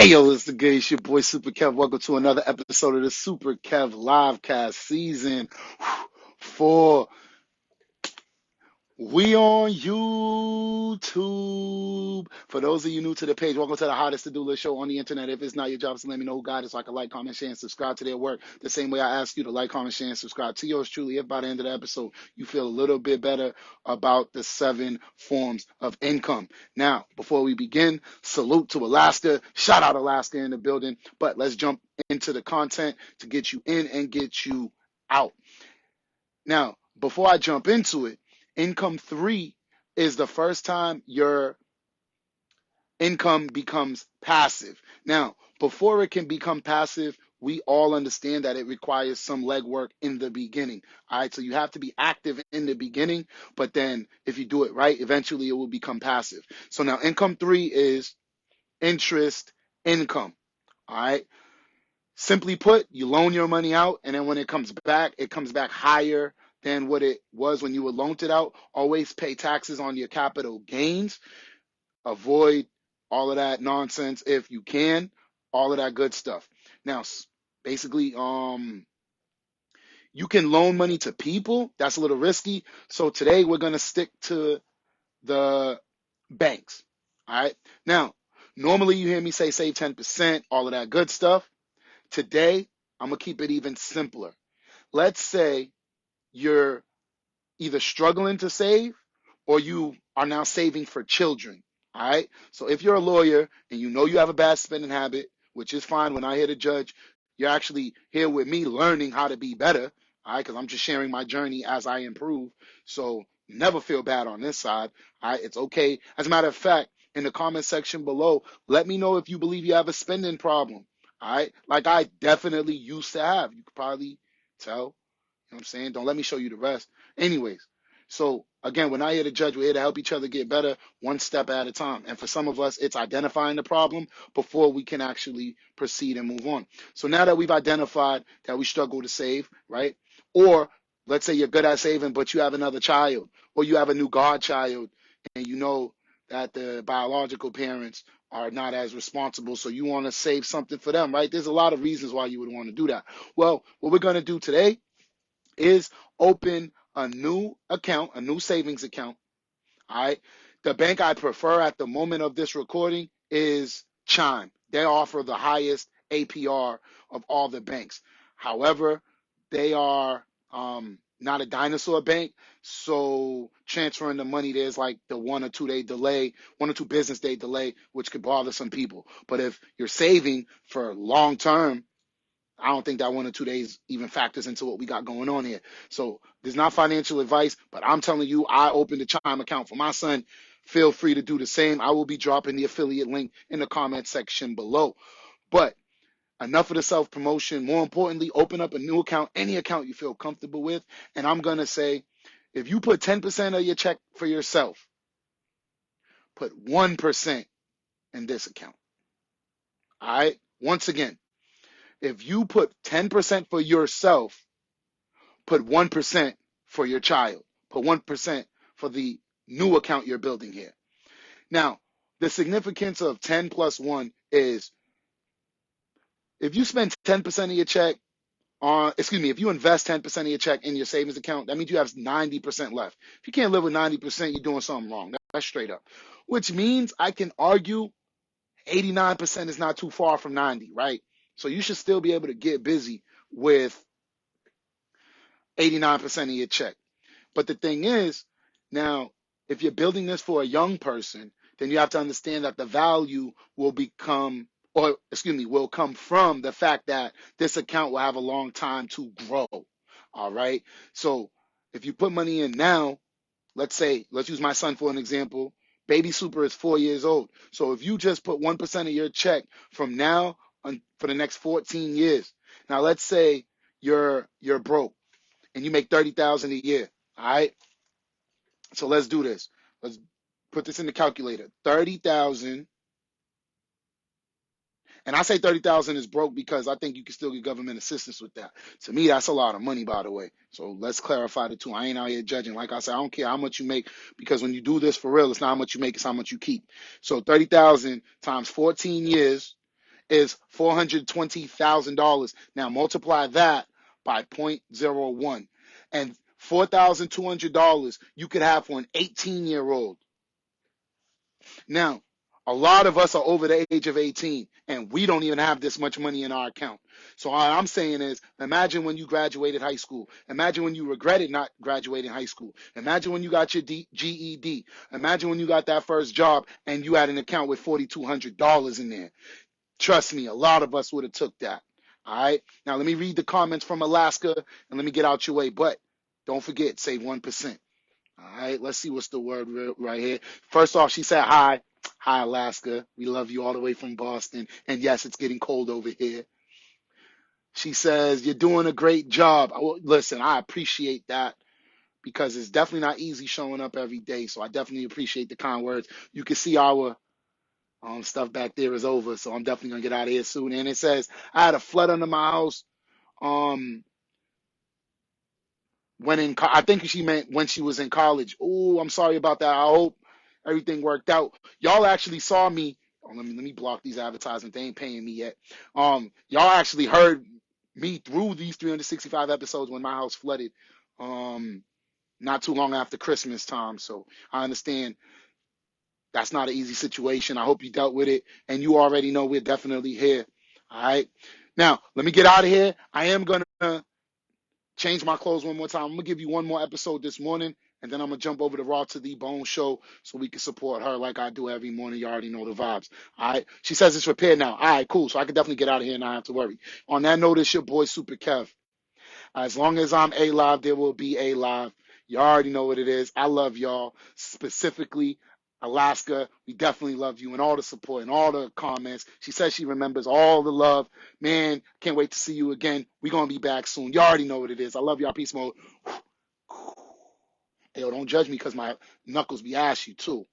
Hey yo, it's the good. It's your boy Super Kev. Welcome to another episode of the Super Kev Livecast season 4. We on YouTube. For those of you new to the page, welcome to the hottest to-do list show on the internet. If it's not your job, so let me know who got it so I can like, comment, share, and subscribe to their work. The same way I ask you to like, comment, share, and subscribe to yours truly. If by the end of the episode you feel a little bit better about the 7 forms of income. Now, before we begin, salute to Alaska. Shout out Alaska in the building. But let's jump into the content to get you in and get you out. Now, before I jump into it, income 3 is the first time your income becomes passive. Now, before it can become passive, we all understand that it requires some legwork in the beginning. All right, so you have to be active in the beginning, but then if you do it right, eventually it will become passive. So now income 3 is interest income. All right. Simply put, you loan your money out, and then when it comes back higher than what it was when you were loaned it out. Always pay taxes on your capital gains. Avoid all of that nonsense if you can, all of that good stuff. Now, basically, you can loan money to people. That's a little risky. So today we're going to stick to the banks. All right. Now, normally you hear me say save 10%, all of that good stuff. Today, I'm going to keep it even simpler. Let's say you're either struggling to save or you are now saving for children. All right. So if you're a lawyer and you know you have a bad spending habit, which is fine, when I hear the judge, you're actually here with me learning how to be better. All right. Because I'm just sharing my journey as I improve. So never feel bad on this side. All right. It's okay. As a matter of fact, in the comment section below, let me know if you believe you have a spending problem. All right. Like I definitely used to have. You could probably tell. You know what I'm saying? Don't let me show you the rest. Anyways, so again, we're not here to judge. We're here to help each other get better one step at a time. And for some of us, it's identifying the problem before we can actually proceed and move on. So now that we've identified that we struggle to save, right? Or let's say you're good at saving, but you have another child, or you have a new godchild, and you know that the biological parents are not as responsible, so you want to save something for them, right? There's a lot of reasons why you would want to do that. Well, what we're going to do today is open a new account, a new savings account. All right. The bank I prefer at the moment of this recording is Chime. They offer the highest APR of all the banks. However, they are not a dinosaur bank, so transferring the money, there's like the 1 or 2 day delay, 1 or 2 business day delay, which could bother some people. But if you're saving for long term, I don't think that 1 or 2 days even factors into what we got going on here. So there's not financial advice, but I'm telling you, I opened a Chime account for my son. Feel free to do the same. I will be dropping the affiliate link in the comment section below. But enough of the self-promotion. More importantly, open up a new account, any account you feel comfortable with. And I'm going to say, if you put 10% of your check for yourself, put 1% in this account. All right? Once again, if you put 10% for yourself, put 1% for your child. Put 1% for the new account you're building here. Now, the significance of 10 plus 1 is if you spend 10% of your check if you invest 10% of your check in your savings account, that means you have 90% left. If you can't live with 90%, you're doing something wrong. That's straight up. Which means I can argue 89% is not too far from 90, right? So you should still be able to get busy with 89% of your check. But the thing is, now, if you're building this for a young person, then you have to understand that the value will come from the fact that this account will have a long time to grow. All right. So if you put money in now, let's use my son for an example. Baby Super is 4 years old. So if you just put 1% of your check from now on for the next 14 years, now let's say you're broke and you make $30,000 a year. All right. So let's do this. Let's put this in the calculator. 30,000. And I say 30,000 is broke because I think you can still get government assistance with that. To me, that's a lot of money, by the way. So let's clarify the two. I ain't out here judging. Like I said, I don't care how much you make because when you do this for real, it's not how much you make, it's how much you keep. So 30,000 times 14 years is $420,000. Now multiply that by 0.01. And $4,200 you could have for an 18-year-old. Now, a lot of us are over the age of 18, and we don't even have this much money in our account. So all I'm saying is, imagine when you graduated high school. Imagine when you regretted not graduating high school. Imagine when you got your GED. Imagine when you got that first job and you had an account with $4,200 in there. Trust me, a lot of us would have took that. All right. Now let me read the comments from Alaska and let me get out your way. But don't forget, save 1%. All right. Let's see what's the word right here. First off, she said hi. Hi, Alaska. We love you all the way from Boston. And yes, it's getting cold over here. She says, you're doing a great job. Listen, I appreciate that because it's definitely not easy showing up every day. So I definitely appreciate the kind words. You can see our stuff back there is over. So I'm definitely going to get out of here soon. And it says, I had a flood under my house. I think she meant when she was in college. Oh, I'm sorry about that. I hope everything worked out. Y'all actually saw me. Oh, let me block these advertisements. They ain't paying me yet. Y'all actually heard me through these 365 episodes when my house flooded. Not too long after Christmas time. So I understand that's not an easy situation. I hope you dealt with it, and you already know we're definitely here. All right. Now let me get out of here. I am gonna change my clothes one more time. I'm gonna give you one more episode this morning, and then I'm gonna jump over to Raw to the Bone show so we can support her like I do every morning. You already know the vibes. All right. She says it's repaired now. All right, cool. So I can definitely get out of here and not have to worry. On that note, it's your boy Super Kev. As long as I'm alive, there will be a live. You already know what it is. I love y'all. Specifically, Alaska, we definitely love you and all the support and all the comments. She says she remembers all the love. Man, can't wait to see you again. We're going to be back soon. You already know what it is. I love y'all. Peace mode. Hey, yo, don't judge me because my knuckles be ashy too.